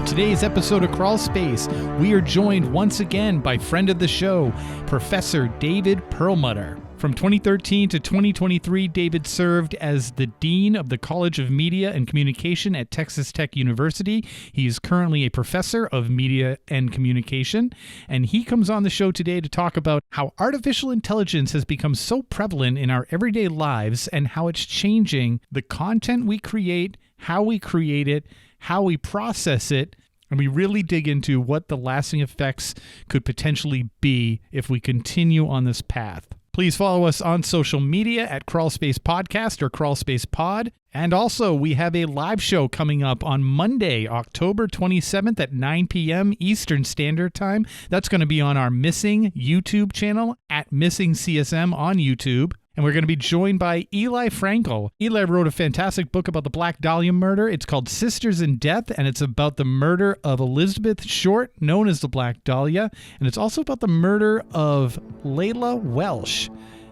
On today's episode of Crawlspace, we are joined once again by friend of the show, Professor David Perlmutter. From 2013 to 2023, David served as the Dean of the College of Media and Communication at Texas Tech University. He is currently a professor of media and communication, and he comes on the show today to talk about how artificial intelligence has become so prevalent in our everyday lives and how it's changing the content we create, how we create it, how we process it, and we really dig into what the lasting effects could potentially be if we continue on this path. Please follow us on social media at Crawlspace Podcast or Crawlspace Pod. And also, we have a live show coming up on Monday, October 27th at 9 p.m. Eastern Standard Time. That's going to be on our Missing YouTube channel at Missing CSM on YouTube. And we're going to be joined by Eli Frankel. Eli wrote a fantastic book about the Black Dahlia murder. It's called Sisters in Death, and it's about the murder of Elizabeth Short, known as the Black Dahlia. And it's also about the murder of Layla Welsh.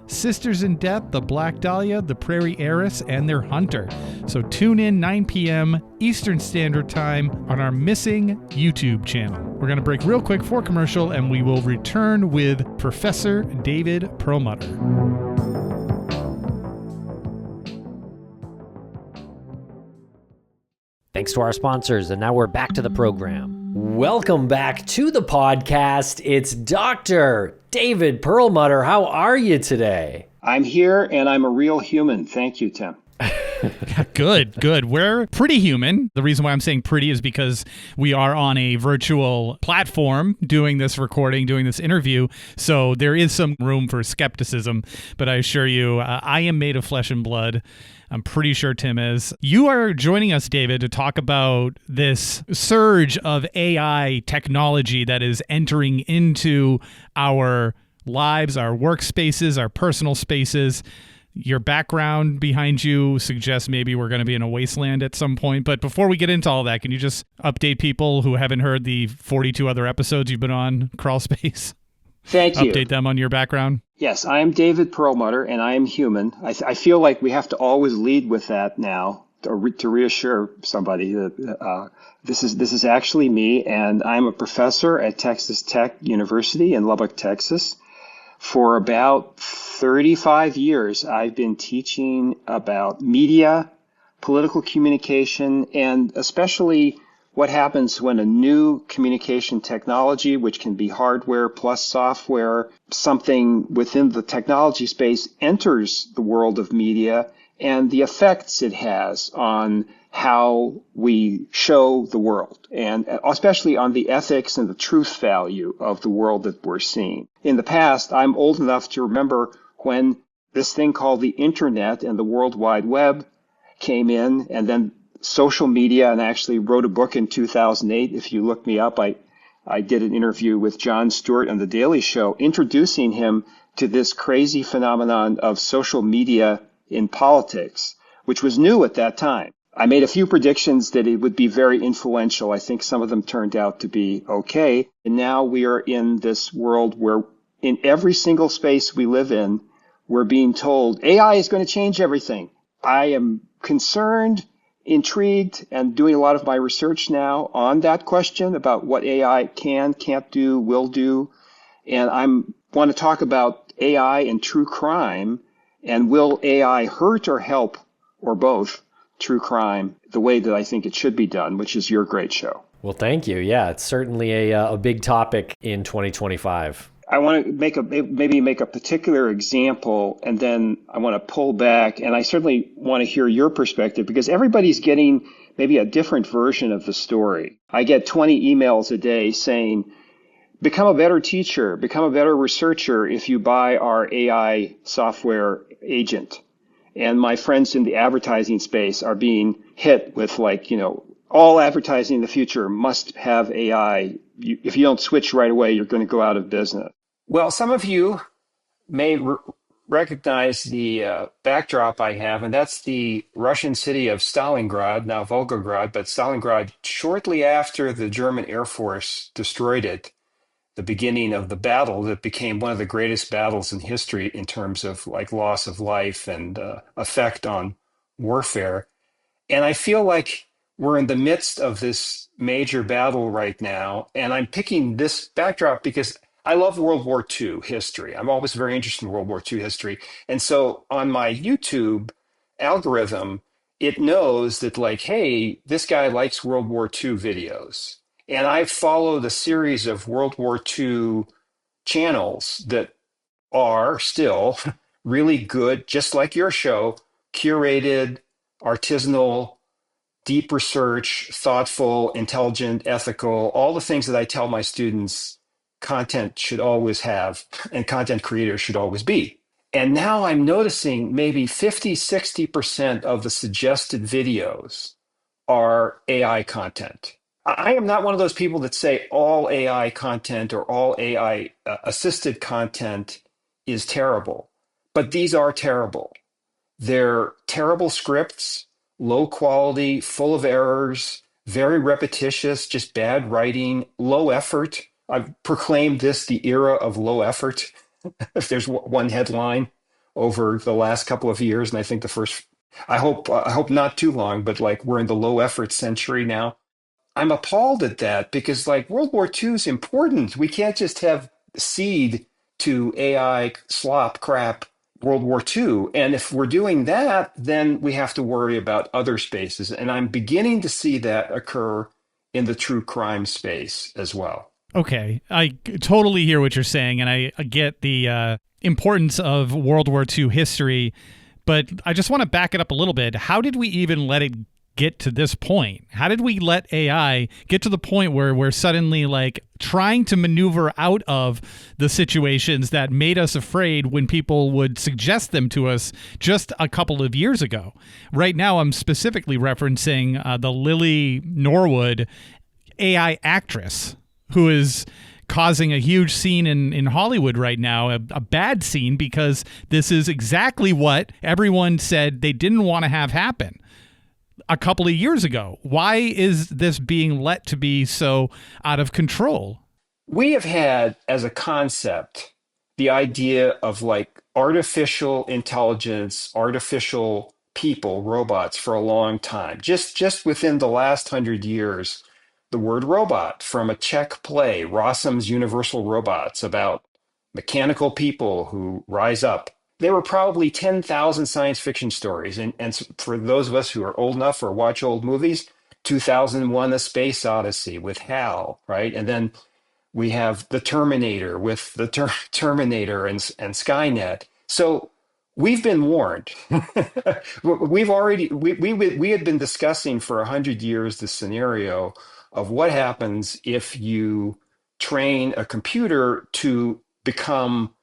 Sisters in Death, the Black Dahlia, the Prairie Heiress, and their hunter. So tune in 9 p.m. Eastern Standard Time on our Missing YouTube channel. We're going to break real quick for commercial, and we will return with Professor David Perlmutter. Thanks to our sponsors, and now we're back to the program. Welcome back to the podcast. It's Dr. David Perlmutter. How are you today? I'm here, and I'm a real human. Thank you, Tim. Good. We're pretty human. The reason why I'm saying pretty is because we are on a virtual platform doing this recording, doing this interview. So there is some room for skepticism. But I assure you, I am made of flesh and blood. I'm pretty sure Tim is. You are joining us, David, to talk about this surge of AI technology that is entering into our lives, our workspaces, our personal spaces. Your background behind you suggests maybe we're going to be in a wasteland at some point. But before we get into all that, can you just update people who haven't heard the 42 other episodes you've been on Crawlspace? Thank you. Update them on your background. Yes, I am David Perlmutter, and I am human. I feel like we have to always lead with that now to reassure somebody that this is actually me, and I'm a professor at Texas Tech University in Lubbock, Texas. For about 35 years, I've been teaching about media, political communication, and especially what happens when a new communication technology, which can be hardware plus software, something within the technology space enters the world of media and the effects it has on how we show the world, and especially on the ethics and the truth value of the world that we're seeing. In the past, I'm old enough to remember when this thing called the Internet and the World Wide Web came in, and then social media, and I actually wrote a book in 2008. If you look me up, I did an interview with Jon Stewart on The Daily Show, introducing him to this crazy phenomenon of social media in politics, which was new at that time. I made a few predictions that it would be very influential. I think some of them turned out to be okay. And now we are in this world where in every single space we live in, we're being told AI is going to change everything. I am concerned, intrigued, and doing a lot of my research now on that question about what AI can, can't do, will do. And I want to talk about AI and true crime, and will AI hurt or help, or both, true crime the way that I think it should be done, which is your great show. Well, thank you. Yeah, it's certainly a big topic in 2025. I want to make a particular example, and then I want to pull back, and I certainly want to hear your perspective, because everybody's getting maybe a different version of the story. I get 20 emails a day saying, become a better teacher, become a better researcher if you buy our AI software agent. And my friends in the advertising space are being hit with all advertising in the future must have AI. If you don't switch right away, you're going to go out of business. Well, some of you may recognize the backdrop I have, and that's the Russian city of Stalingrad, now Volgograd, but Stalingrad shortly after the German Air Force destroyed it, the beginning of the battle that became one of the greatest battles in history in terms of loss of life and effect on warfare. And I feel like we're in the midst of this major battle right now. And I'm picking this backdrop because I love World War II history. I'm always very interested in World War II history. And so on my YouTube algorithm, it knows that, like, hey, this guy likes World War II videos. And I followed a series of World War II channels that are still really good, just like your show, curated, artisanal, deep research, thoughtful, intelligent, ethical, all the things that I tell my students content should always have and content creators should always be. And now I'm noticing maybe 50, 60% of the suggested videos are AI content. I am not one of those people that say all AI content or all AI assisted content is terrible, but these are terrible. They're terrible scripts, low quality, full of errors, very repetitious, just bad writing, low effort. I've proclaimed this the era of low effort. If there's one headline over the last couple of years, and I think the first, I hope not too long, but like we're in the low effort century now. I'm appalled at that because like World War II is important. We can't just have seed to AI slop crap World War II. And if we're doing that, then we have to worry about other spaces. And I'm beginning to see that occur in the true crime space as well. Okay, I totally hear what you're saying, and I get the importance of World War II history, but I just want to back it up a little bit. How did we even let it get to this point? How did we let AI get to the point where we're suddenly like trying to maneuver out of the situations that made us afraid when people would suggest them to us just a couple of years ago? Right now, I'm specifically referencing the Lily Norwood AI actress who is causing a huge scene in Hollywood right now, a bad scene, because this is exactly what everyone said they didn't want to have happen a couple of years ago. Why is this being let to be so out of control? We have had as a concept the idea of like artificial intelligence, artificial people, robots for a long time. Just within the last 100 years, the word robot from a Czech play, Rossum's Universal Robots, about mechanical people who rise up. There were probably 10,000 science fiction stories. And for those of us who are old enough or watch old movies, 2001: A Space Odyssey with HAL, right? And then we have the Terminator with the Terminator and Skynet. So we've been warned. We had been discussing for 100 years the scenario of what happens if you train a computer to become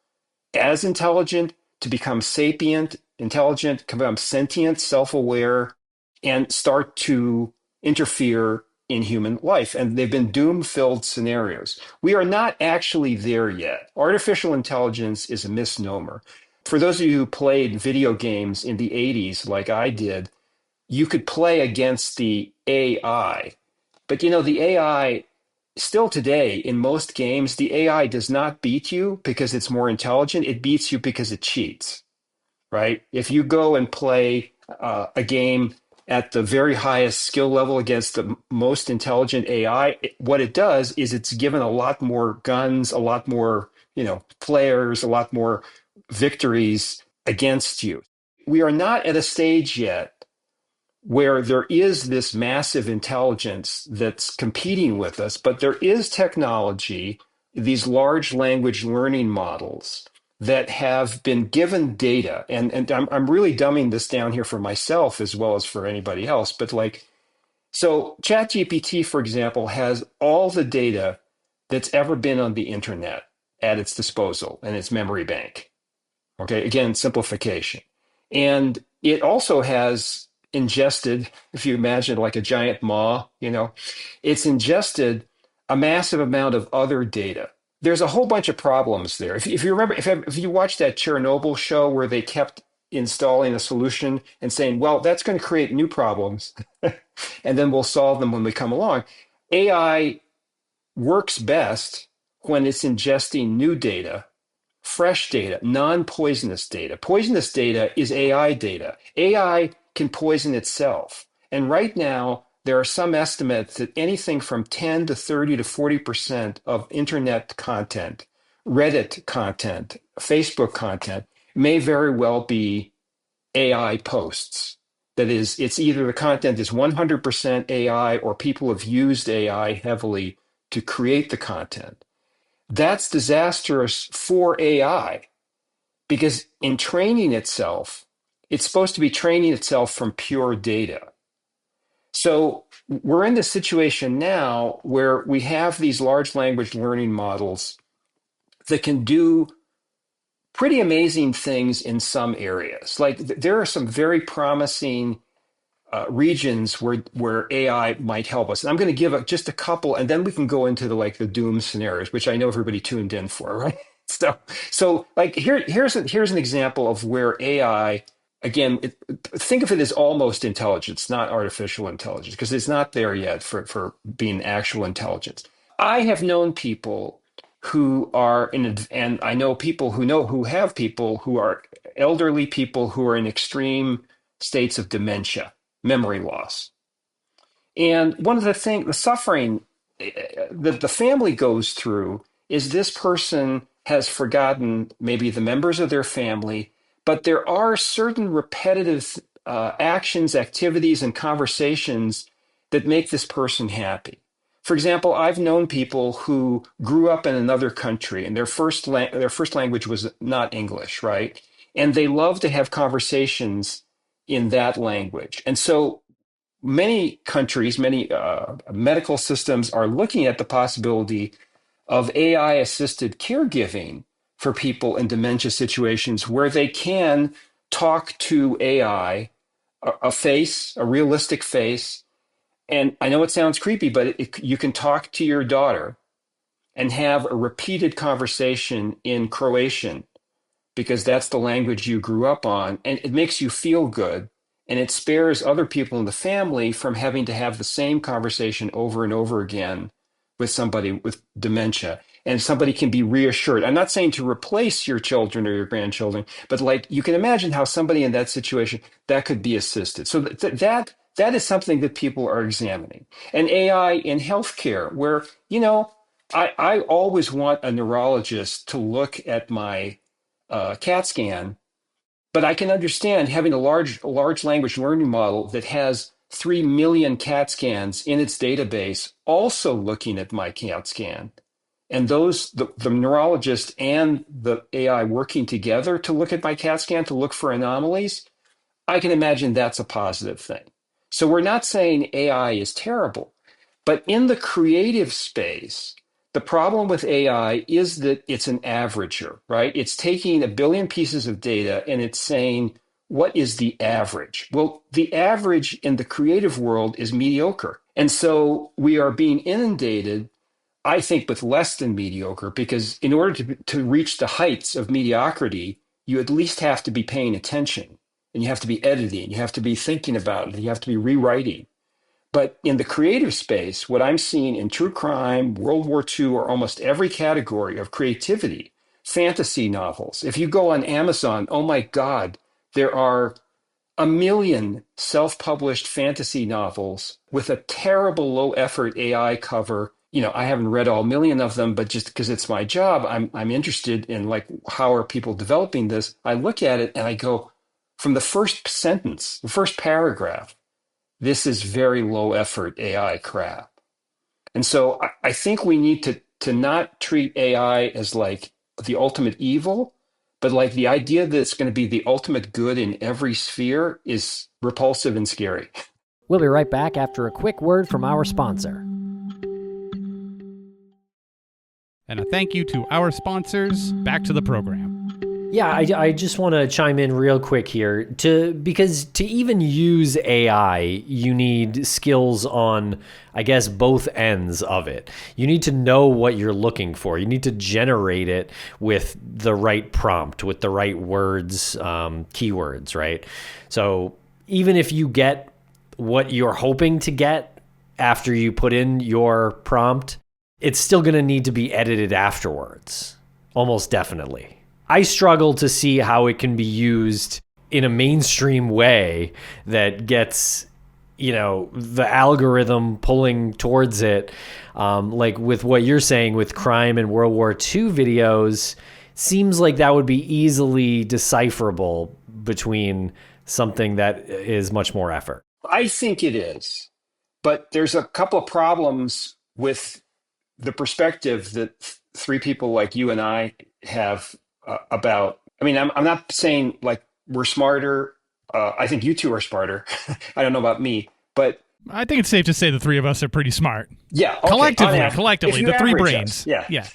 as intelligent, to become sapient, intelligent, become sentient, self-aware, and start to interfere in human life. And they've been doom-filled scenarios. We are not actually there yet. Artificial intelligence is a misnomer. For those of you who played video games in the 80s, like I did, you could play against the AI. But you know, the AI, still today, in most games, the AI does not beat you because it's more intelligent. It beats you because it cheats, right? If you go and play a game at the very highest skill level against the most intelligent AI, what it does is it's given a lot more guns, a lot more, players, a lot more victories against you. We are not at a stage yet where there is this massive intelligence that's competing with us, but there is technology, these large language learning models that have been given data. And I'm really dumbing this down here for myself as well as for anybody else. But so ChatGPT, for example, has all the data that's ever been on the internet at its disposal in its memory bank. Okay, again, simplification. And it also has ingested, if you imagine like a giant maw, it's ingested a massive amount of other data. There's a whole bunch of problems there. If you remember, if you watched that Chernobyl show where they kept installing a solution and saying, well, that's going to create new problems, and then we'll solve them when we come along. AI works best when it's ingesting new data, fresh data, non-poisonous data. Poisonous data is AI data. AI can poison itself. And right now, there are some estimates that anything from 10 to 30 to 40% of internet content, Reddit content, Facebook content may very well be AI posts. That is, it's either the content is 100% AI or people have used AI heavily to create the content. That's disastrous for AI because in training itself, it's supposed to be training itself from pure data. So we're in this situation now where we have these large language learning models that can do pretty amazing things in some areas. Like there are some very promising regions where AI might help us. And I'm going to give just a couple, and then we can go into the doom scenarios, which I know everybody tuned in for, right? So like here's an example of where AI, again, think of it as almost intelligence, not artificial intelligence, because it's not there yet for being actual intelligence. I have known people who are and I know people who have people who are elderly people who are in extreme states of dementia, memory loss. And one of the suffering that the family goes through is this person has forgotten maybe the members of their family, but there are certain repetitive actions, activities, and conversations that make this person happy. For example, I've known people who grew up in another country and their first language was not English, right? And they love to have conversations in that language. And so many countries, many medical systems are looking at the possibility of AI assisted caregiving for people in dementia situations where they can talk to AI, a realistic face. And I know it sounds creepy, but you can talk to your daughter and have a repeated conversation in Croatian because that's the language you grew up on, and it makes you feel good. And it spares other people in the family from having to have the same conversation over and over again with somebody with dementia. And somebody can be reassured. I'm not saying to replace your children or your grandchildren, but you can imagine how somebody in that situation, that could be assisted. So that is something that people are examining. And AI in healthcare, where, I always want a neurologist to look at my CAT scan, but I can understand having a large language learning model that has 3 million CAT scans in its database also looking at my CAT scan. And the neurologist and the AI working together to look at my CAT scan to look for anomalies, I can imagine that's a positive thing. So we're not saying AI is terrible, but in the creative space, the problem with AI is that it's an averager, right? It's taking a billion pieces of data and it's saying, what is the average? Well, the average in the creative world is mediocre. And so we are being inundated, I think, with less than mediocre, because in order to reach the heights of mediocrity, you at least have to be paying attention and you have to be editing, you have to be thinking about it, you have to be rewriting. But in the creative space, what I'm seeing in true crime, World War II, or almost every category of creativity, fantasy novels. If you go on Amazon, oh my God, there are a million self-published fantasy novels with a terrible low-effort AI cover. I haven't read all million of them, but just because it's my job, I'm interested in how are people developing this. I look at it and I go, from the first sentence, the first paragraph, this is very low effort AI crap. And so I think we need to not treat AI as the ultimate evil, but the idea that it's going to be the ultimate good in every sphere is repulsive and scary. We'll be right back after a quick word from our sponsor. And a thank you to our sponsors. Back to the program. Yeah, I just want to chime in real quick here because to even use AI, you need skills on, I guess, both ends of it. You need to know what you're looking for. You need to generate it with the right prompt, with the right words, keywords, right? So even if you get what you're hoping to get after you put in your prompt, it's still going to need to be edited afterwards, almost definitely. I struggle to see how it can be used in a mainstream way that gets the algorithm pulling towards it, like with what you're saying with crime and World War II videos, seems like that would be easily decipherable between something that is much more effort. I think it is, but there's a couple of problems with the perspective that three people like you and I have about. I mean, I'm not saying like we're smarter. I think you two are smarter. I don't know about me, but I think it's safe to say the three of us are pretty smart. Yeah, okay. Collectively, the three brains. Us, yeah.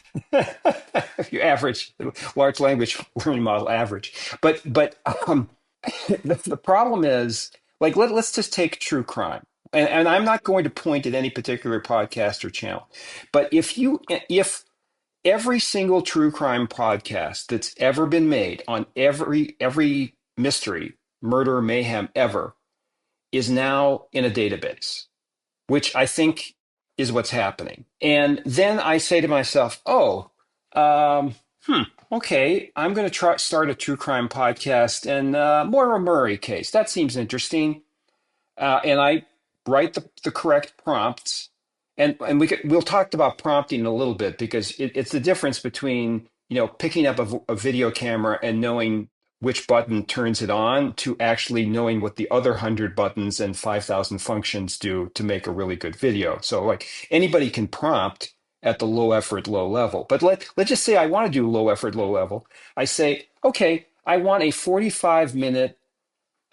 If you average large language learning model average, but the problem is, like, let's just take true crime, and I'm not going to point at any particular podcast or channel, but if every single true crime podcast that's ever been made on every mystery, murder, mayhem ever is now in a database, which I think is what's happening. And then I say to myself, okay, I'm going to start a true crime podcast and Moira Murray case. That seems interesting. And I write the correct prompts. And we'll talk about prompting a little bit, because it's the difference between, picking up a video camera and knowing which button turns it on to actually knowing what the other 100 buttons and 5,000 functions do to make a really good video. So like anybody can prompt at the low effort, low level. But let's just say I want to do low effort, low level. I say, okay, I want a 45-minute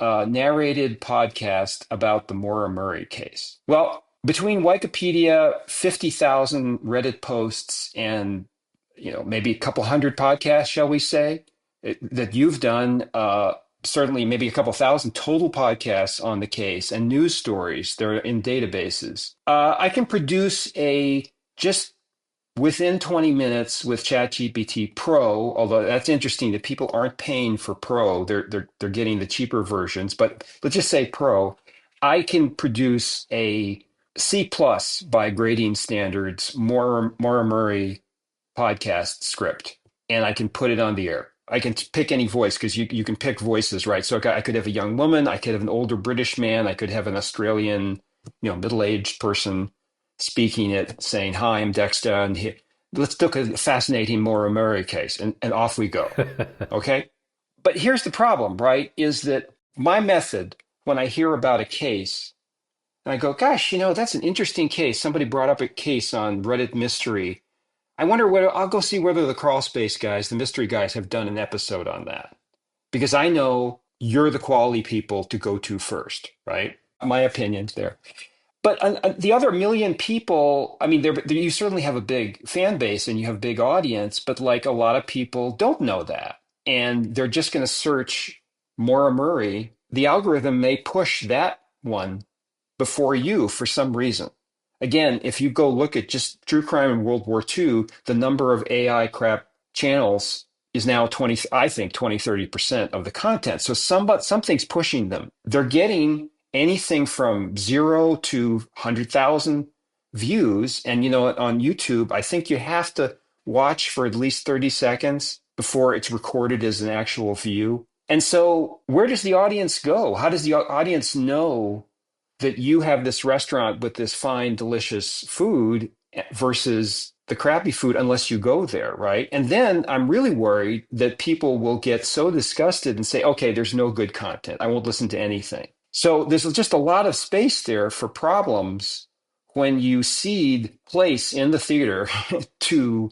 narrated podcast about the Moira Murray case. Well, between Wikipedia, 50,000 Reddit posts, and maybe a couple hundred podcasts, shall we say, that you've done, certainly maybe a couple thousand total podcasts on the case and news stories that are in databases, I can produce just within 20 minutes with ChatGPT Pro, although that's interesting that people aren't paying for Pro, they're getting the cheaper versions, but let's just say Pro, I can produce a C+ by grading standards Moira Murray podcast script, and I can put it on the air. I can pick any voice, because you can pick voices, right? So I could have a young woman, I could have an older British man, I could have an Australian, middle-aged person speaking it, saying, "Hi, I'm Dexter, and let's look at a fascinating Moira Murray case," and off we go. Okay? But here's the problem, right? Is that my method, when I hear about a case, and I go, gosh, that's an interesting case. Somebody brought up a case on Reddit Mystery. I wonder I'll go see whether the Crawlspace guys, the mystery guys, have done an episode on that. Because I know you're the quality people to go to first, right? My opinion's there. But the other million people, I mean, you certainly have a big fan base and you have a big audience, but like a lot of people don't know that. And they're just going to search Moira Murray. The algorithm may push that one before you for some reason. Again, if you go look at just true crime in World War II, the number of AI crap channels is now 30% of the content. So something's pushing them. They're getting anything from 0 to 100,000 views. And on YouTube, I think you have to watch for at least 30 seconds before it's recorded as an actual view. And so where does the audience go? How does the audience know that you have this restaurant with this fine, delicious food versus the crappy food unless you go there, right? And then I'm really worried that people will get so disgusted and say, okay, there's no good content. I won't listen to anything. So there's just a lot of space there for problems when you cede place in the theater to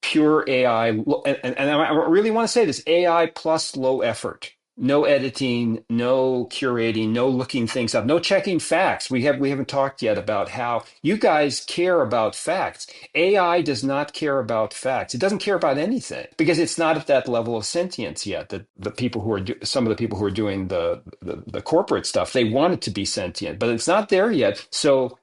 pure AI. And I really want to say this, AI plus low effort. No editing, no curating, no looking things up, no checking facts. We haven't talked yet about how you guys care about facts. AI does not care about facts. It doesn't care about anything because it's not at that level of sentience yet. That the people who are some of the people who are doing the corporate stuff, they want it to be sentient, but it's not there yet. So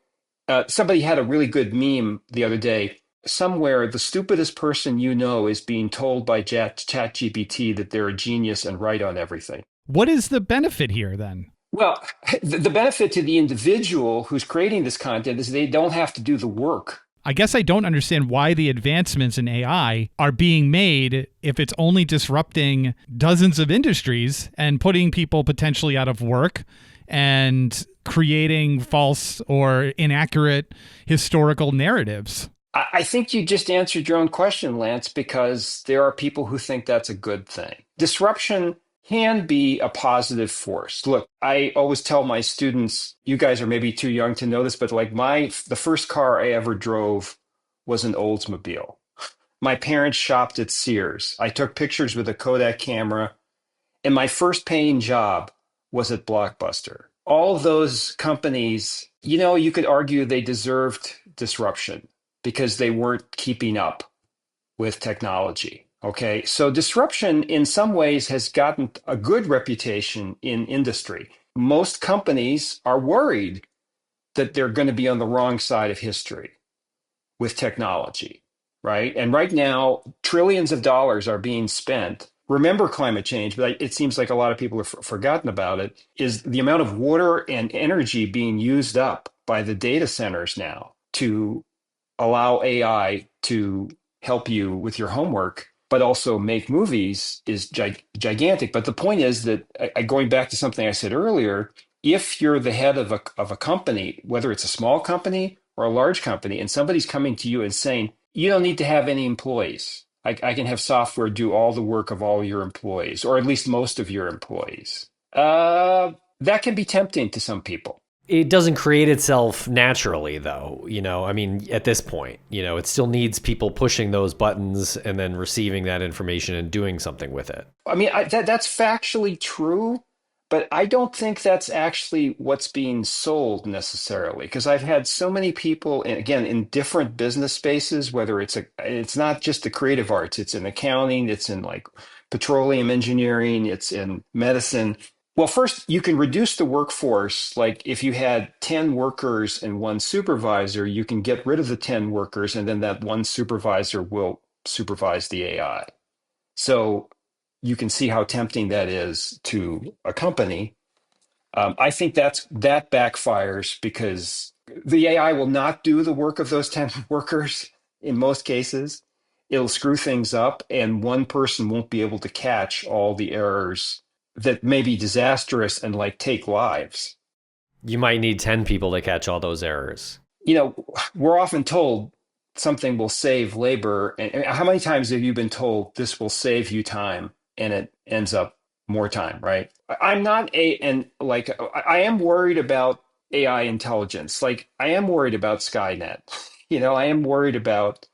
somebody had a really good meme the other day. Somewhere, the stupidest person is being told by ChatGPT that they're a genius and right on everything. What is the benefit here, then? Well, the benefit to the individual who's creating this content is they don't have to do the work. I guess I don't understand why the advancements in AI are being made if it's only disrupting dozens of industries and putting people potentially out of work and creating false or inaccurate historical narratives? I think you just answered your own question, Lance, because there are people who think that's a good thing. Disruption can be a positive force. Look, I always tell my students, you guys are maybe too young to know this, but like the first car I ever drove was an Oldsmobile. My parents shopped at Sears. I took pictures with a Kodak camera, and my first paying job was at Blockbuster. All of those companies, you could argue they deserved disruption because they weren't keeping up with technology. Okay, so disruption in some ways has gotten a good reputation in industry. Most companies are worried that they're going to be on the wrong side of history with technology, right? And right now, trillions of dollars are being spent. Remember climate change, but it seems like a lot of people have forgotten about it, is the amount of water and energy being used up by the data centers now to allow AI to help you with your homework, but also make movies is gigantic. But the point is that, going back to something I said earlier, if you're the head of a company, whether it's a small company or a large company, and somebody's coming to you and saying, you don't need to have any employees. I can have software do all the work of all your employees, or at least most of your employees. That can be tempting to some people. It doesn't create itself naturally, though. At this point, it still needs people pushing those buttons and then receiving that information and doing something with it. That's factually true, but I don't think that's actually what's being sold necessarily. Because I've had so many people, and again, in different business spaces, whether it's not just the creative arts, it's in accounting, it's in like petroleum engineering, it's in medicine. Well, first, you can reduce the workforce. Like if you had 10 workers and one supervisor, you can get rid of the 10 workers, and then that one supervisor will supervise the AI. So you can see how tempting that is to a company. I think that backfires because the AI will not do the work of those 10 workers in most cases. It'll screw things up, and one person won't be able to catch all the errors that may be disastrous and like take lives. You might need 10 people to catch all those errors. We're often told something will save labor. And how many times have you been told this will save you time and it ends up more time, right? I am worried about AI intelligence. Like I am worried about Skynet. I am worried about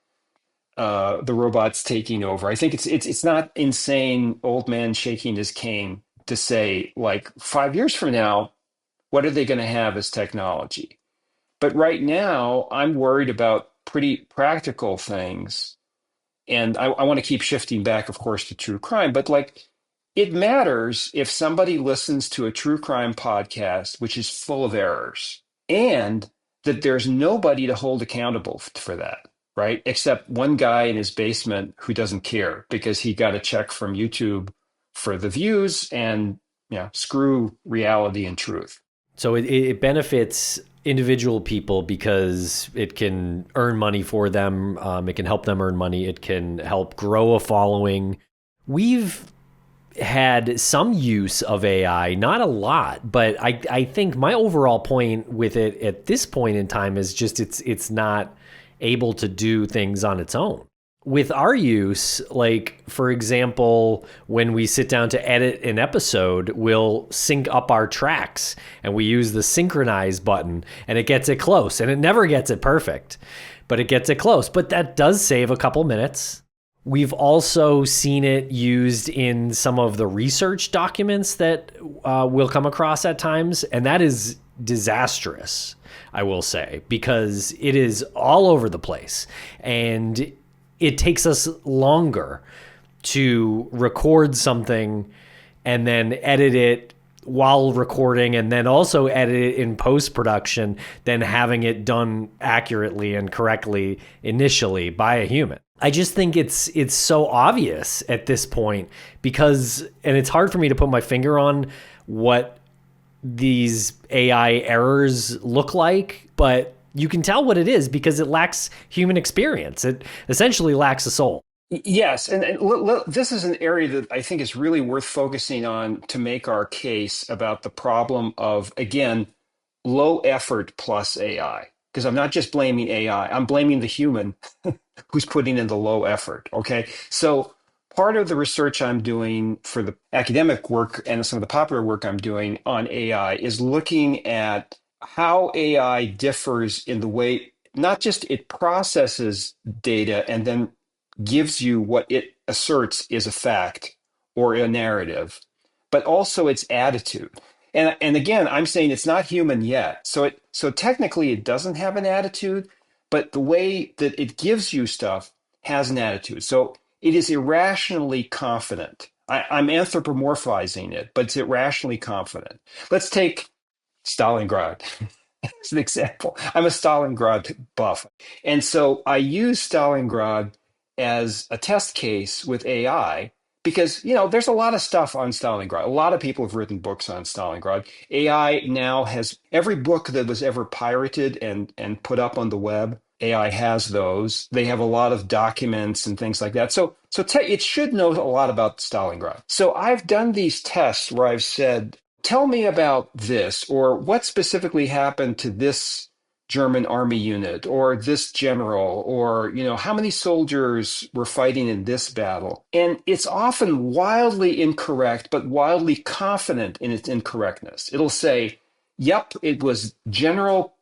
the robots taking over. I think it's not insane old man shaking his cane to say, like, 5 years from now, what are they going to have as technology? But right now, I'm worried about pretty practical things. And I want to keep shifting back, of course, to true crime. But like, it matters if somebody listens to a true crime podcast, which is full of errors, and that there's nobody to hold accountable for that, right? Except one guy in his basement who doesn't care because he got a check from YouTube for the views, and screw reality and truth. So it benefits individual people because it can earn money for them. It can help them earn money. It can help grow a following. We've had some use of AI, not a lot, but I think my overall point with it at this point in time is just it's not able to do things on its own. With our use, like, for example, when we sit down to edit an episode, we'll sync up our tracks and we use the synchronize button and it gets it close, and it never gets it perfect, but it gets it close. But that does save a couple minutes. We've also seen it used in some of the research documents that we'll come across at times, and that is disastrous, I will say, because it is all over the place, and it takes us longer to record something and then edit it while recording and then also edit it in post-production than having it done accurately and correctly initially by a human. I just think it's so obvious at this point because, and it's hard for me to put my finger on what these AI errors look like, but you can tell what it is because it lacks human experience. It essentially lacks a soul. Yes, and this is an area that I think is really worth focusing on to make our case about the problem of, again, low effort plus AI. Because I'm not just blaming AI, I'm blaming the human who's putting in the low effort. Okay. So part of the research I'm doing for the academic work and some of the popular work I'm doing on AI is looking at how AI differs in the way not just it processes data and then gives you what it asserts is a fact or a narrative, but also its attitude. And again, I'm saying it's not human yet. So technically it doesn't have an attitude, but the way that it gives you stuff has an attitude. So it is irrationally confident. I'm anthropomorphizing it, but it's irrationally confident. Let's take Stalingrad as an example. I'm a Stalingrad buff. And so I use Stalingrad as a test case with AI because, there's a lot of stuff on Stalingrad. A lot of people have written books on Stalingrad. AI now has every book that was ever pirated and put up on the web. AI has those. They have a lot of documents and things like that. So it should know a lot about Stalingrad. So I've done these tests where I've said, tell me about this, or what specifically happened to this German army unit, or this general, or, how many soldiers were fighting in this battle. And it's often wildly incorrect, but wildly confident in its incorrectness. It'll say, yep, it was General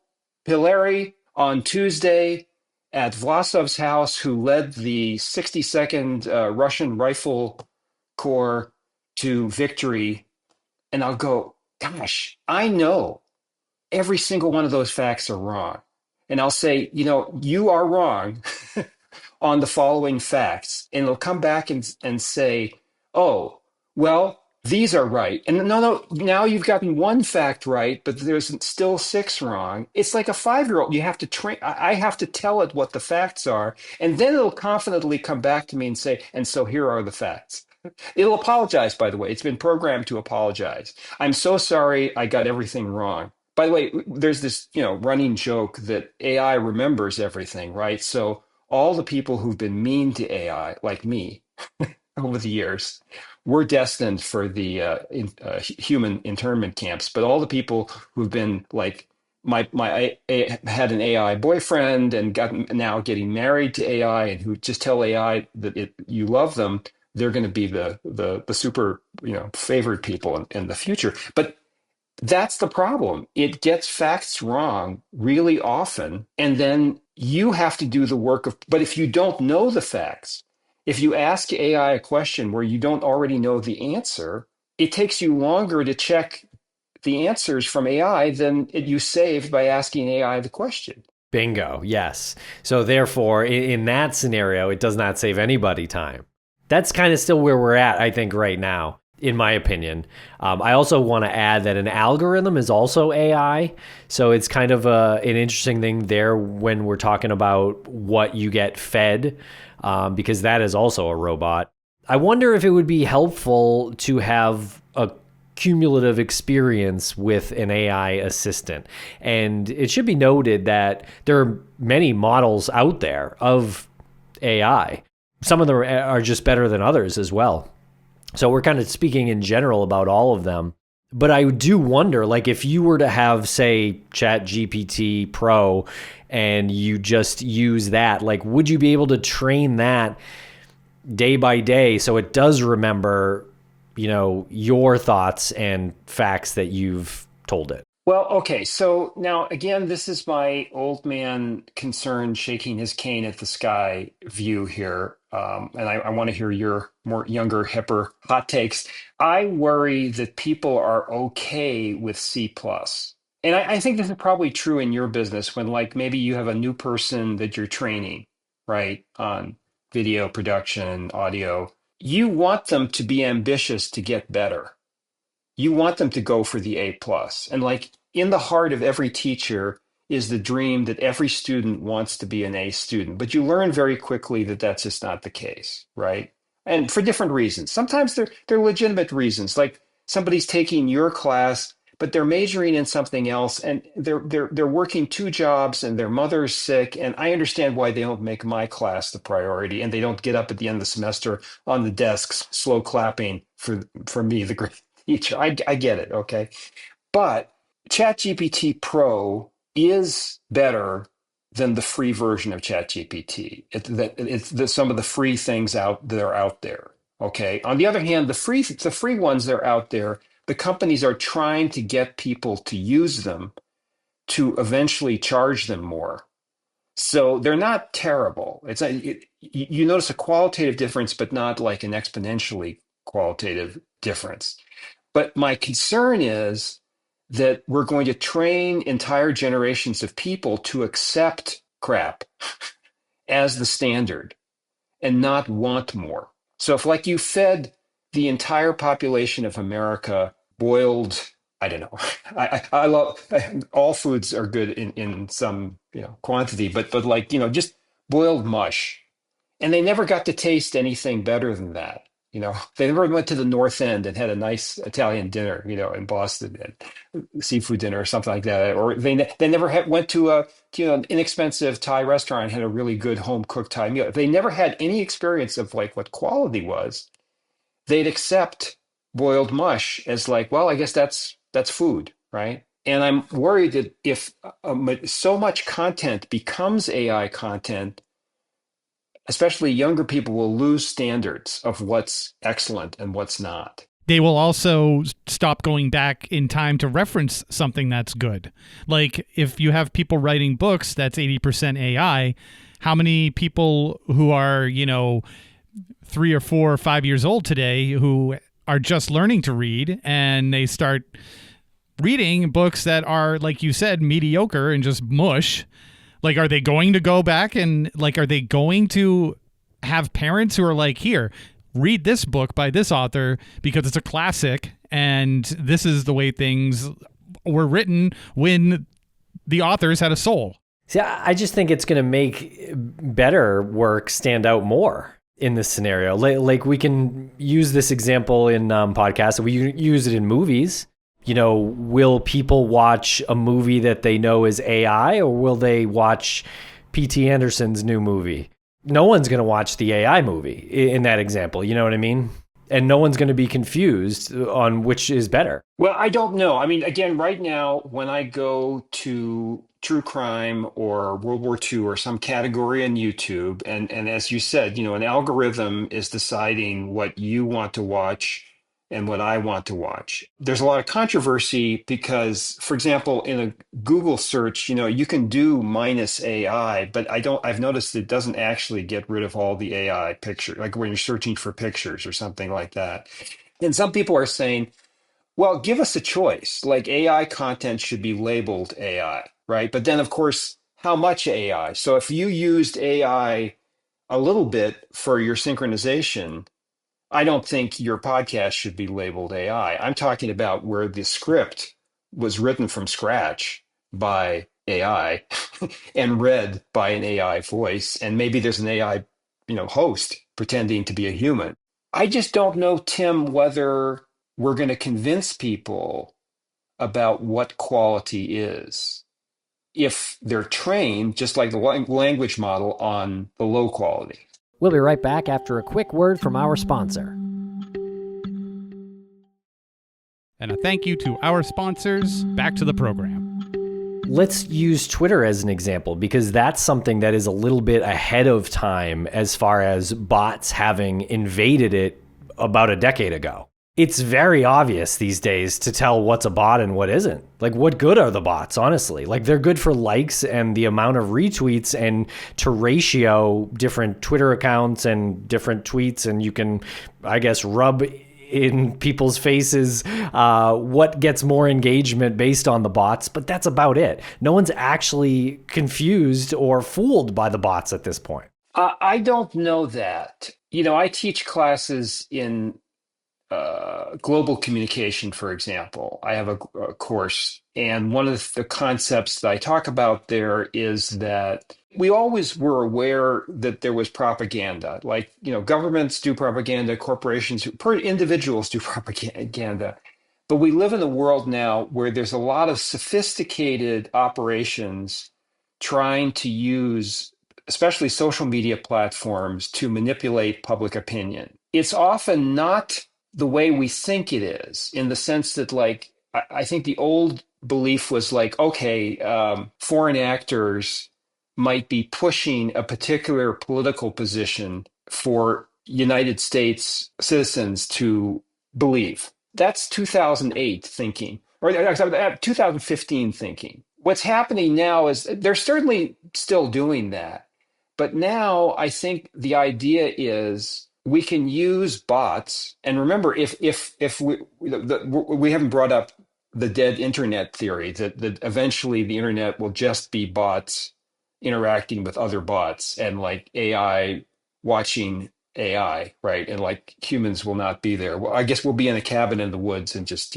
Pilleri on Tuesday at Vlasov's house who led the 62nd Russian Rifle Corps to victory. And I'll go, gosh, I know every single one of those facts are wrong. And I'll say, you are wrong on the following facts. And it'll come back and say, oh, well, these are right. And no, now you've gotten one fact right, but there's still six wrong. It's like a 5-year-old. You have to train. I have to tell it what the facts are. And then it'll confidently come back to me and say, and so here are the facts. It'll apologize, by the way. It's been programmed to apologize. I'm so sorry I got everything wrong. By the way, there's this, running joke that AI remembers everything, right? So all the people who've been mean to AI, like me, over the years, we're destined for the human internment camps. But all the people who've been like I had an AI boyfriend and now getting married to AI, and who just tell AI that you love them, they're going to be the super favored people in the future. But that's the problem. It gets facts wrong really often, and then you have to do the work of. But if you don't know the facts, if you ask AI a question where you don't already know the answer, it takes you longer to check the answers from AI than you saved by asking AI the question. Bingo. Yes. So therefore, in that scenario, it does not save anybody time. That's kind of still where we're at, I think, right now, in my opinion. I also want to add that an algorithm is also AI. So it's kind of an interesting thing there when we're talking about what you get fed, because that is also a robot. I wonder if it would be helpful to have a cumulative experience with an AI assistant. And it should be noted that there are many models out there of AI. Some of them are just better than others as well. So we're kind of speaking in general about all of them. But I do wonder, like, if you were to have, say, ChatGPT Pro and you just use that, like, would you be able to train that day by day so it does remember, your thoughts and facts that you've told it? Well, okay. So now, again, this is my old man concern shaking his cane at the sky view here. And I want to hear your more younger, hipper hot takes. I worry that people are okay with C++. And I think this is probably true in your business when, like, maybe you have a new person that you're training, right, on video production, audio. You want them to be ambitious to get better. You want them to go for the A plus. And like in the heart of every teacher is the dream that every student wants to be an A student. But you learn very quickly that that's just not the case, right? And for different reasons. Sometimes they're legitimate reasons, like somebody's taking your class but they're majoring in something else, and they're working two jobs, and their mother's sick. And I understand why they don't make my class the priority, and they don't get up at the end of the semester on the desks, slow clapping for me, the great teacher. I get it, okay, but ChatGPT Pro is better than the free version of ChatGPT. It's some of the free things that are out there. Okay. On the other hand, the free ones that are out there, the companies are trying to get people to use them to eventually charge them more. So they're not terrible. You notice a qualitative difference, but not like an exponentially qualitative difference. But my concern is that we're going to train entire generations of people to accept crap as the standard and not want more. So if like you fed the entire population of America boiled, I don't know, I love all foods are good in some quantity, but like just boiled mush, and they never got to taste anything better than that. They never went to the North End and had a nice Italian dinner, in Boston, seafood dinner or something like that, or they never went to an inexpensive Thai restaurant and had a really good home cooked Thai meal. If they never had any experience of like what quality was, they'd accept boiled mush as like, well, I guess that's food, right? And I'm worried that if so much content becomes AI content, especially younger people will lose standards of what's excellent and what's not. They will also stop going back in time to reference something that's good. Like if you have people writing books, that's 80% AI. How many people who are, 3 or 4 or 5 years old today who are just learning to read and they start reading books that are, like you said, mediocre and just mush? Like, are they going to go back and are they going to have parents who are like, here, read this book by this author because it's a classic and this is the way things were written when the authors had a soul? See, I just think it's going to make better work stand out more in this scenario. Like we can use this example in podcasts. We use it in movies. Will people watch a movie that they know is AI, or will they watch P.T. Anderson's new movie? No one's going to watch the AI movie in that example. You know what I mean? And no one's going to be confused on which is better. Well, I don't know. I mean, again, right now, when I go to true crime or World War II or some category on YouTube, and as you said, an algorithm is deciding what you want to watch and what I want to watch. There's a lot of controversy because, for example, in a Google search, you can do minus AI, but I've noticed it doesn't actually get rid of all the AI picture, like when you're searching for pictures or something like that. And some people are saying, well, give us a choice. Like AI content should be labeled AI, right? But then, of course, how much AI? So if you used AI a little bit for your synchronization, I don't think your podcast should be labeled AI. I'm talking about where the script was written from scratch by AI and read by an AI voice. And maybe there's an AI, host pretending to be a human. I just don't know, Tim, whether we're going to convince people about what quality is if they're trained, just like the language model, on the low quality. We'll be right back after a quick word from our sponsor. And a thank you to our sponsors. Back to the program. Let's use Twitter as an example, because that's something that is a little bit ahead of time as far as bots having invaded it about a decade ago. It's very obvious these days to tell what's a bot and what isn't. Like, what good are the bots, honestly? Like, they're good for likes and the amount of retweets and to ratio different Twitter accounts and different tweets. And you can, I guess, rub in people's faces what gets more engagement based on the bots. But that's about it. No one's actually confused or fooled by the bots at this point. I don't know that. I teach classes in global communication, for example. I have a course, and one of the concepts that I talk about there is that we always were aware that there was propaganda. Like, governments do propaganda, corporations, individuals do propaganda. But we live in a world now where there's a lot of sophisticated operations trying to use, especially social media platforms, to manipulate public opinion. It's often not the way we think it is, in the sense that, like, I think the old belief was like, okay, foreign actors might be pushing a particular political position for United States citizens to believe. That's 2008 thinking, or 2015 thinking. What's happening now is they're certainly still doing that. But now I think the idea is we can use bots. And remember, if we haven't brought up the dead internet theory, that eventually the internet will just be bots interacting with other bots, and like AI watching AI, right? And like humans will not be there. Well, I guess we'll be in a cabin in the woods and just,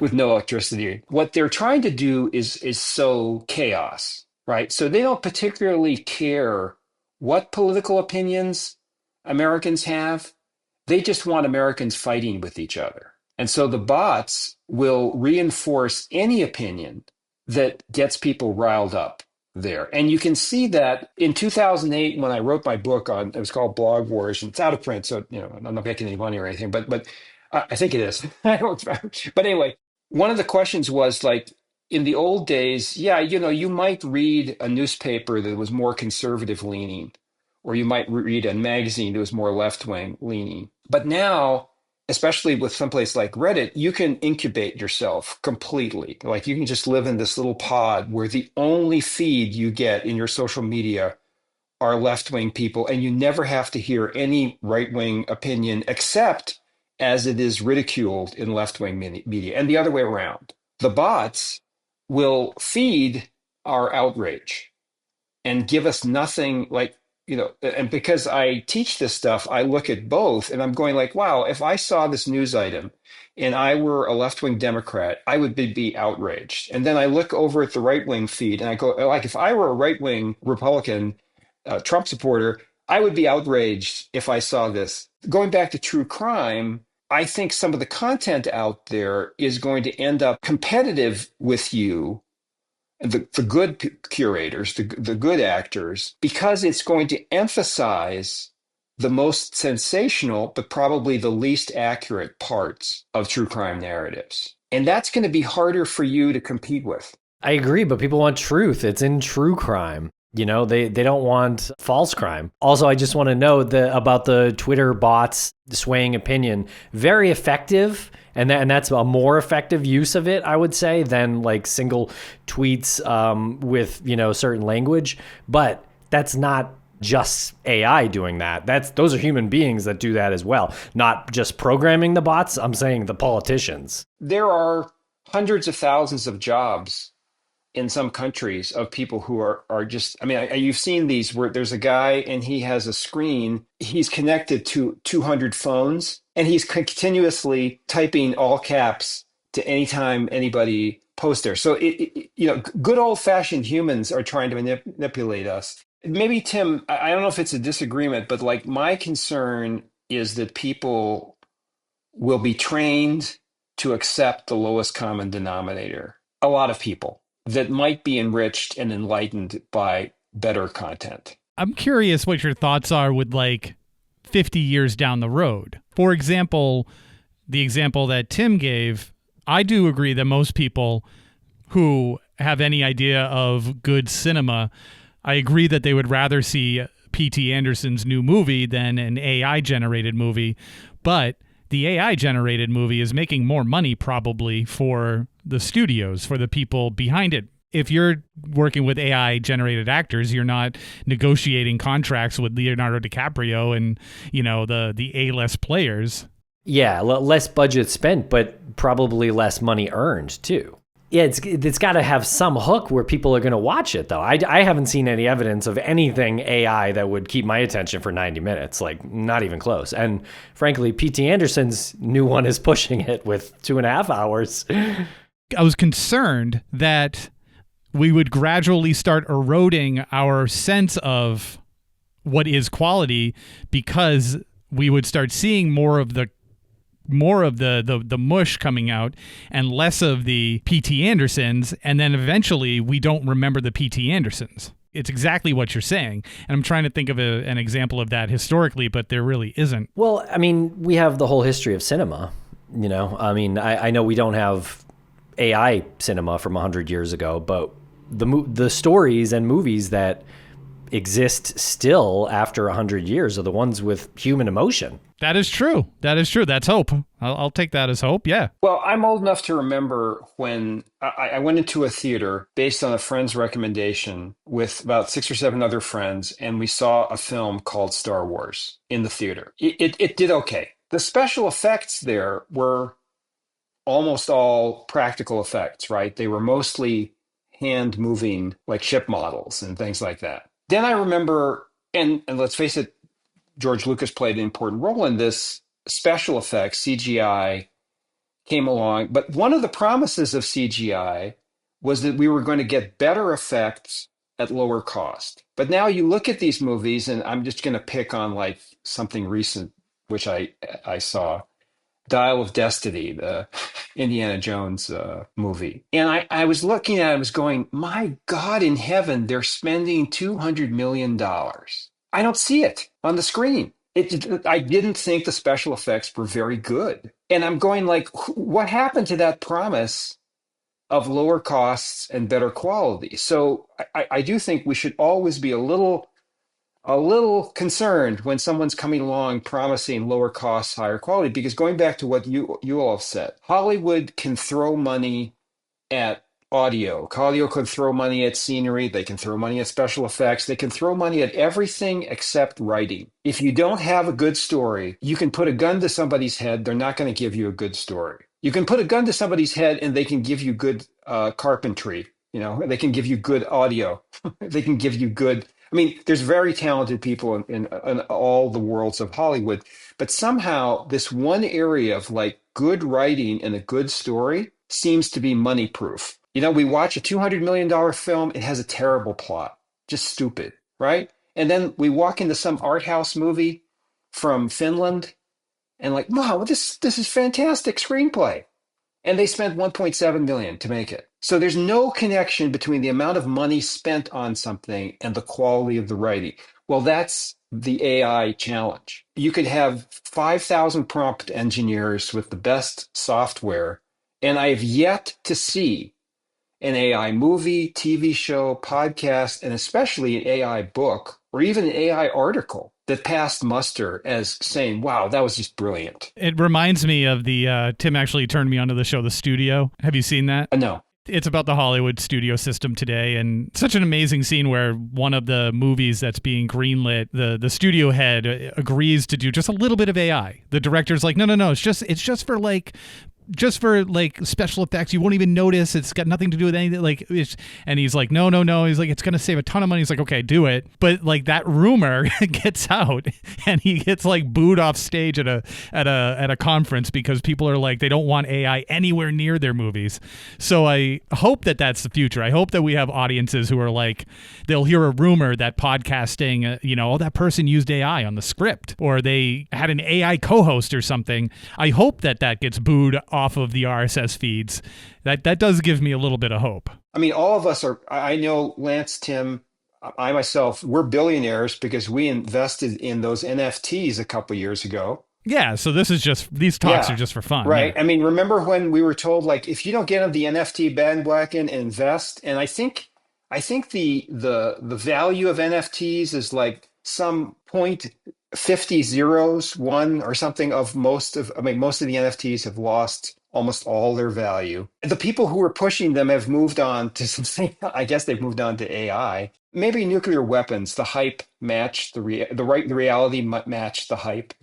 with no electricity. What they're trying to do is sow chaos, right? So they don't particularly care what political opinions Americans have. They just want Americans fighting with each other. And so the bots will reinforce any opinion that gets people riled up there. And you can see that in 2008, when I wrote my book it was called Blog Wars, and it's out of print, so I'm not making any money or anything, but I think it is. But anyway, one of the questions was, like, in the old days, you might read a newspaper that was more conservative leaning, or you might read a magazine that was more left-wing leaning. But now, especially with someplace like Reddit, you can incubate yourself completely. Like, you can just live in this little pod where the only feed you get in your social media are left-wing people, and you never have to hear any right-wing opinion except as it is ridiculed in left-wing media, and the other way around. The bots will feed our outrage and give us nothing, like, and because I teach this stuff, I look at both and I'm going like, wow, if I saw this news item and I were a left-wing Democrat, I would be outraged. And then I look over at the right-wing feed and I go, like, if I were a right-wing Republican, Trump supporter, I would be outraged if I saw this. Going back to true crime, I think some of the content out there is going to end up competitive with you, the good curators, the good actors, because it's going to emphasize the most sensational, but probably the least accurate parts of true crime narratives. And that's going to be harder for you to compete with. I agree, but people want truth. It's in true crime. They don't want false crime. Also, I just want to know about the Twitter bots swaying opinion. Very effective. And that's a more effective use of it, I would say, than like single tweets with, certain language. But that's not just AI doing that. Those are human beings that do that as well. Not just programming the bots. I'm saying the politicians. There are hundreds of thousands of jobs in some countries of people who are just, you've seen these where there's a guy and he has a screen, he's connected to 200 phones, and he's continuously typing all caps to anytime anybody posts there. So, good old fashioned humans are trying to manipulate us. Maybe, Tim, I don't know if it's a disagreement, but like, my concern is that people will be trained to accept the lowest common denominator. A lot of people that might be enriched and enlightened by better content. I'm curious what your thoughts are with like 50 years down the road. For example, the example that Tim gave, I do agree that most people who have any idea of good cinema, I agree that they would rather see P.T. Anderson's new movie than an AI-generated movie. But the AI-generated movie is making more money probably for the studios, for the people behind it. If you're working with AI-generated actors, you're not negotiating contracts with Leonardo DiCaprio and, the A-list players. Yeah, less budget spent, but probably less money earned too. Yeah, it's got to have some hook where people are going to watch it, though. I haven't seen any evidence of anything AI that would keep my attention for 90 minutes, like not even close. And frankly, P.T. Anderson's new one is pushing it with 2.5 hours. I was concerned that we would gradually start eroding our sense of what is quality because we would start seeing more of the more of the mush coming out and less of the P.T. Andersons, and then eventually we don't remember the P.T. Andersons. It's exactly what you're saying. And I'm trying to think of an example of that historically, but there really isn't. Well, I mean, we have the whole history of cinema, you know? I mean, I know we don't have AI cinema from 100 years ago, but the stories and movies that exist still after 100 years are the ones with human emotion. That is true. That's hope. I'll take that as hope. Yeah. Well, I'm old enough to remember when I went into a theater based on a friend's recommendation with about 6 or 7 other friends, and we saw a film called Star Wars in the theater. It did okay. The special effects there were almost all practical effects, right? They were mostly hand moving, like ship models and things like that. Then I remember, and let's face it, George Lucas played an important role in this. Special effects, CGI, came along. But one of the promises of CGI was that we were going to get better effects at lower cost. But now you look at these movies, and I'm just going to pick on like something recent, which I saw, Dial of Destiny, the Indiana Jones movie. And I was looking at it, I was going, my God in heaven, they're spending $200 million. I don't see it on the screen. I didn't think the special effects were very good. And I'm going like, what happened to that promise of lower costs and better quality? So I do think we should always be a little concerned when someone's coming along promising lower costs, higher quality, because going back to what you all have said, Hollywood can throw money at audio. Audio can throw money at scenery. They can throw money at special effects. They can throw money at everything except writing. If you don't have a good story, you can put a gun to somebody's head. They're not going to give you a good story. You can put a gun to somebody's head and they can give you good carpentry. You know, they can give you good audio. They can give you good. I mean, there's very talented people in all the worlds of Hollywood, but somehow this one area of like good writing and a good story seems to be money proof. You know, we watch a $200 million film. It has a terrible plot, just stupid, right? And then we walk into some art house movie from Finland and like, wow, this is fantastic screenplay. And they spent 1.7 million to make it. So there's no connection between the amount of money spent on something and the quality of the writing. Well, that's the AI challenge. You could have 5,000 prompt engineers with the best software, and I have yet to see an AI movie, TV show, podcast, and especially an AI book or even an AI article that passed muster as saying, wow, that was just brilliant. It reminds me of the, Tim actually turned me onto the show, The Studio. Have you seen that? No. It's about the Hollywood studio system today, and such an amazing scene where one of the movies that's being greenlit, the studio head agrees to do just a little bit of AI. The director's like, no, it's just for special effects. You won't even notice. It's got nothing to do with anything. And he's like, no. He's like, it's going to save a ton of money. He's like, okay, do it. But like that rumor gets out and he gets like booed off stage at a conference because people are like, they don't want AI anywhere near their movies. So I hope that that's the future. I hope that we have audiences who are like, they'll hear a rumor that podcasting, that person used AI on the script or they had an AI co-host or something. I hope that gets booed off of the RSS feeds. That does give me a little bit of hope. I mean, all of us are, I know Lance, Tim, I myself, we're billionaires because we invested in those NFTs a couple years ago. Yeah, so these talks are just for fun. Right. Yeah. I mean, remember when we were told, like, if you don't get on the NFT bandwagon, invest. And I think the value of NFTs is like some 0.50 zeros, one or something of most of the NFTs have lost almost all their value. The people who were pushing them have moved on to something, I guess they've moved on to AI. Maybe nuclear weapons, the hype matched the reality matched the hype,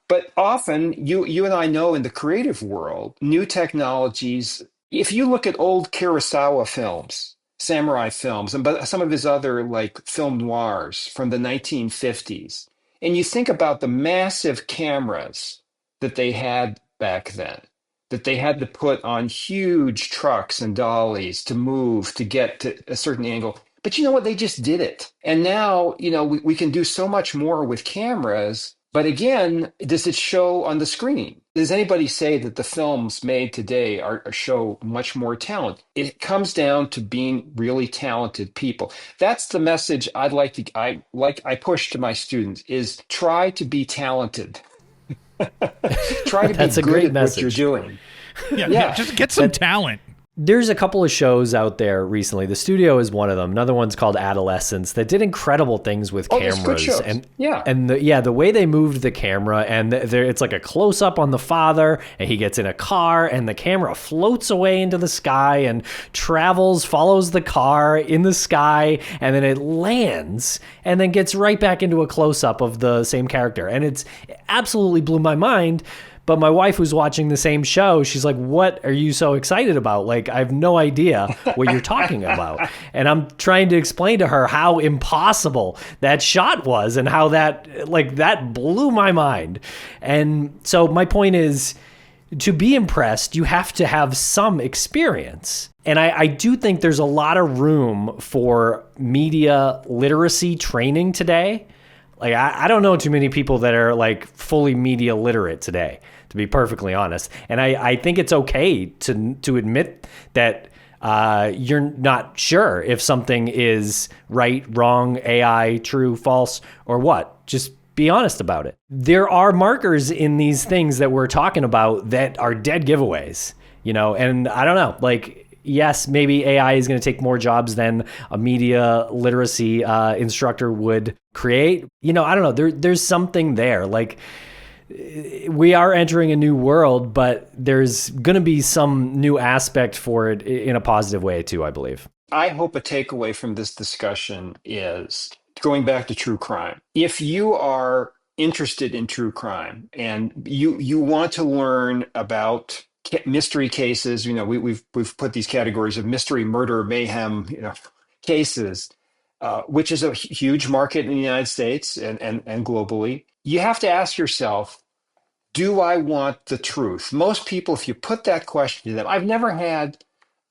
But often you and I know in the creative world, new technologies, if you look at old Kurosawa films, samurai films, but some of his other like film noirs from the 1950s, and you think about the massive cameras that they had back then, that they had to put on huge trucks and dollies to move to get to a certain angle. But you know what? They just did it. And now, we can do so much more with cameras. But again, does it show on the screen? does anybody say that the films made today show much more talent? It comes down to being really talented people. That's the message I push to my students is try to be talented. Try to be That's a good great at what you're message. doing. Yeah, just get some talent. There's a couple of shows out there recently. The Studio is one of them. Another one's called Adolescence that did incredible things with cameras. Good shows. And the way they moved the camera, and it's like a close up on the father, and he gets in a car, and the camera floats away into the sky and follows the car in the sky, and then it lands, and then gets right back into a close up of the same character, and it absolutely blew my mind. But my wife, who's watching the same show, she's like, "What are you so excited about? Like, I have no idea what you're talking about." And I'm trying to explain to her how impossible that shot was and how that blew my mind. And so my point is, to be impressed, you have to have some experience. And I do think there's a lot of room for media literacy training today. Like, I don't know too many people that are like fully media literate today, to be perfectly honest. And I think it's okay to admit that you're not sure if something is right, wrong, AI, true, false, or what. Just be honest about it. There are markers in these things that we're talking about that are dead giveaways, and I don't know, like, yes, maybe AI is going to take more jobs than a media literacy instructor would create. I don't know. There's something there. Like, we are entering a new world, but there's going to be some new aspect for it in a positive way too, I believe. I hope a takeaway from this discussion is going back to true crime. If you are interested in true crime and you want to learn about mystery cases, we've put these categories of mystery, murder, mayhem, cases, which is a huge market in the United States and globally. You have to ask yourself, do I want the truth? Most people, if you put that question to them, I've never had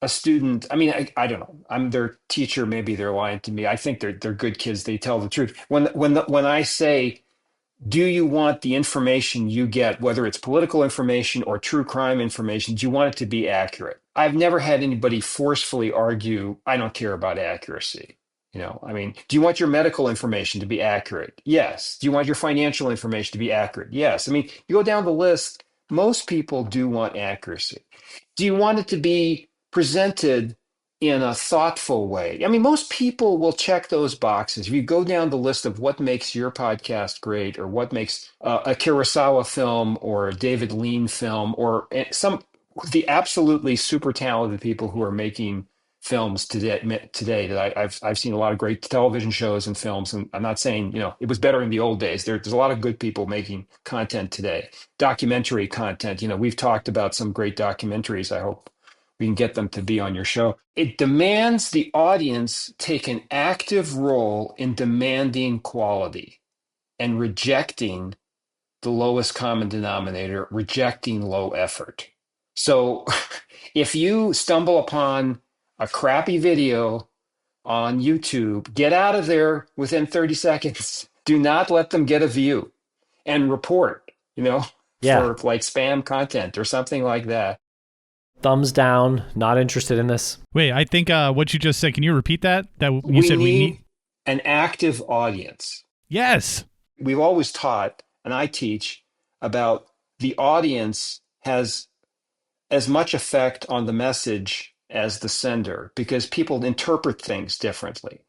a student. I mean, I don't know. I'm their teacher. Maybe they're lying to me. I think they're good kids. They tell the truth. When I say, do you want the information you get, whether it's political information or true crime information, do you want it to be accurate? I've never had anybody forcefully argue, I don't care about accuracy. I mean, do you want your medical information to be accurate? Yes. Do you want your financial information to be accurate? Yes. I mean, you go down the list, most people do want accuracy. Do you want it to be presented in a thoughtful way? I mean, most people will check those boxes. If you go down the list of what makes your podcast great, or what makes a Kurosawa film or a David Lean film, or the absolutely super talented people who are making films today that I've seen a lot of great television shows and films, and I'm not saying it was better in the old days. There's a lot of good people making content today. Documentary content, we've talked about some great documentaries. I hope we can get them to be on your show. It demands the audience take an active role in demanding quality and rejecting the lowest common denominator, rejecting low effort. So if you stumble upon a crappy video on YouTube, get out of there within 30 seconds. Do not let them get a view, and report, for like spam content or something like that. Thumbs down, not interested in this. Wait, I think what you just said, can you repeat that? We need an active audience. Yes. We've always taught, and I teach, about the audience has as much effect on the message as the sender, because people interpret things differently.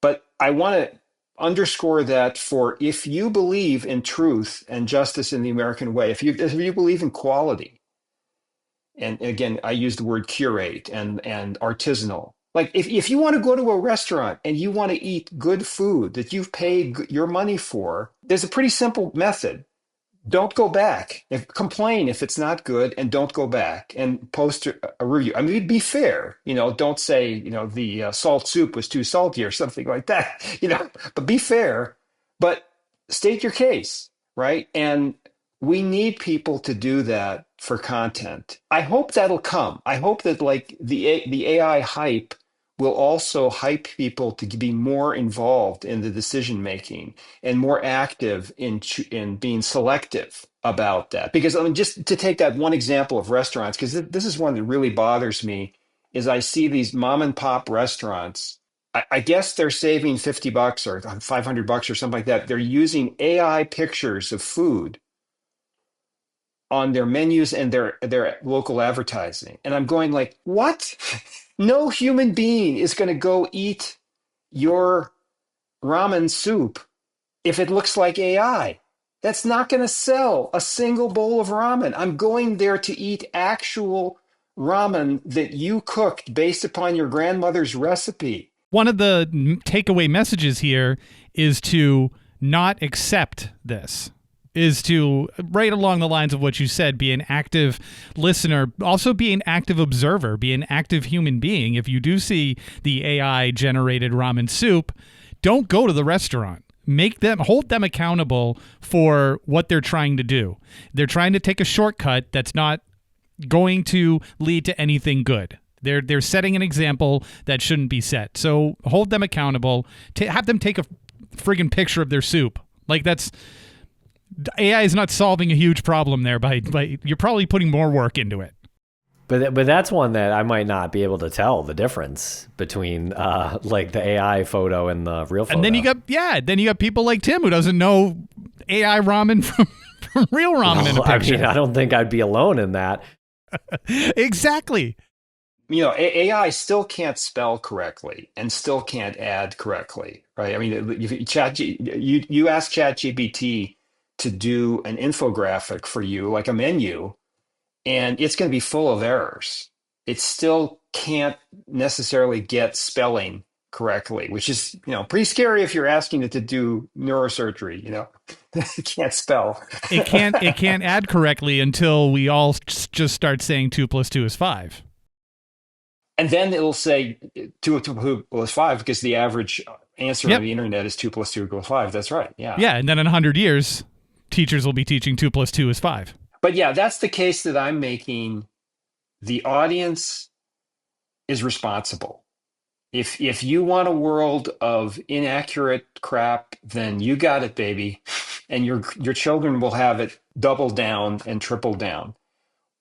But I want to underscore that if you believe in truth and justice in the American way, if you believe in quality, and again, I use the word curate and artisanal. Like if you want to go to a restaurant and you want to eat good food that you've paid your money for, there's a pretty simple method. Don't go back. Complain if it's not good, and don't go back and post a review. I mean, be fair. Don't say the salt soup was too salty or something like that. But be fair. But state your case, right? And we need people to do that for content. I hope that'll come. I hope that like the AI hype will also hype people to be more involved in the decision making and more active in being selective about that. Because I mean, just to take that one example of restaurants, because this is one that really bothers me, is I see these mom and pop restaurants. I guess they're saving $50 or $500 or something like that. They're using AI pictures of food on their menus and their local advertising. And I'm going like, what? No human being is going to go eat your ramen soup if it looks like AI. That's not going to sell a single bowl of ramen. I'm going there to eat actual ramen that you cooked based upon your grandmother's recipe. One of the takeaway messages here is to not accept this, is to, right along the lines of what you said, be an active listener, also be an active observer, be an active human being. If you do see the AI-generated ramen soup, don't go to the restaurant. Hold them accountable for what they're trying to do. They're trying to take a shortcut that's not going to lead to anything good. They're setting an example that shouldn't be set. So hold them accountable. Have them take a friggin' picture of their soup. Like AI is not solving a huge problem there by you're probably putting more work into it. But that's one that I might not be able to tell the difference between like the AI photo and the real photo. And then you got people like Tim who doesn't know AI ramen from real ramen in a picture. I mean, I don't think I'd be alone in that. Exactly. You know, AI still can't spell correctly and still can't add correctly, right? I mean, if you ask ChatGPT to do an infographic for you, like a menu, and it's going to be full of errors. It still can't necessarily get spelling correctly, which is, pretty scary if you're asking it to do neurosurgery, It can't spell. It can't add correctly until we all just start saying 2 + 2 is 5. And then it'll say 2 + 5 because the average answer on the internet is 2 + 2 = 5. That's right. Yeah. Yeah. And then in 100 years, teachers will be teaching 2 + 2 is 5. But yeah, that's the case that I'm making. The audience is responsible. If you want a world of inaccurate crap, then you got it, baby. And your children will have it double down and triple down.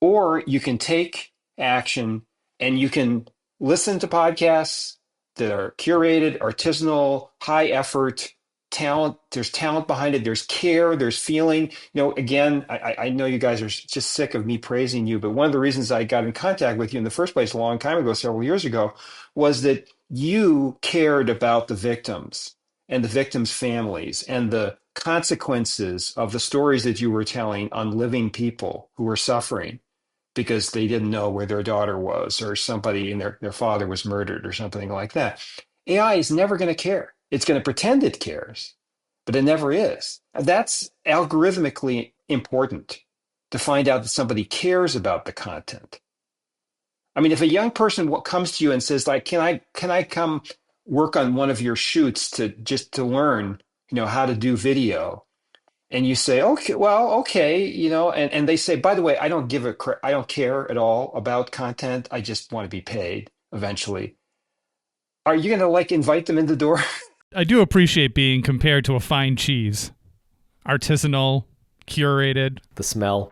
Or you can take action and you can listen to podcasts that are curated, artisanal, high effort, talent. There's talent behind it. There's care. There's feeling. Again, I know you guys are just sick of me praising you, but one of the reasons I got in contact with you in the first place a long time ago, several years ago, was that you cared about the victims and the victims' families and the consequences of the stories that you were telling on living people who were suffering because they didn't know where their daughter was or somebody and their father was murdered or something like that. AI is never going to care. It's going to pretend it cares, but it never is. That's algorithmically important to find out that somebody cares about the content. I mean, if a young person comes to you and says, like, can I come work on one of your shoots to learn, how to do video? And you say, okay, and they say, by the way, I don't care at all about content. I just want to be paid eventually. Are you going to invite them in the door? I do appreciate being compared to a fine cheese. Artisanal, curated. The smell,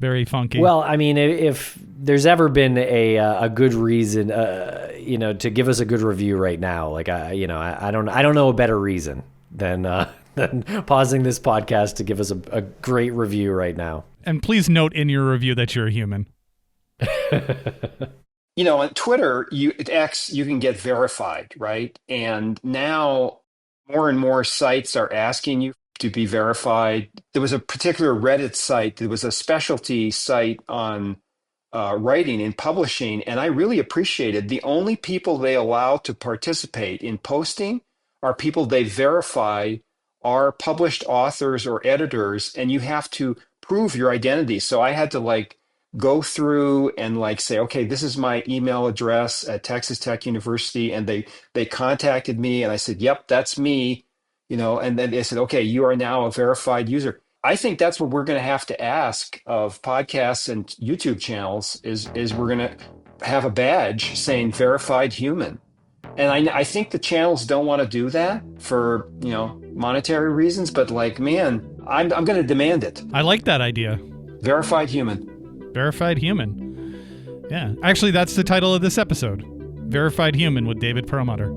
very funky. Well, I mean, if there's ever been a good reason, to give us a good review right now, I don't know a better reason than pausing this podcast to give us a great review right now. And please note in your review that you're a human. On Twitter, you can get verified, right? And now more and more sites are asking you to be verified. There was a particular Reddit site. There was a specialty site on writing and publishing, and I really appreciated the only people they allow to participate in posting are people they verify are published authors or editors, and you have to prove your identity. So I had to go through and say, okay, this is my email address at Texas Tech University. And they contacted me and I said, yep, that's me, and then they said, okay, you are now a verified user. I think that's what we're going to have to ask of podcasts and YouTube channels is we're going to have a badge saying verified human. And I think the channels don't want to do that for, monetary reasons, but like, man, I'm going to demand it. I like that idea. Verified human. Verified human. Yeah. Actually, that's the title of this episode. Verified Human with David Perlmutter.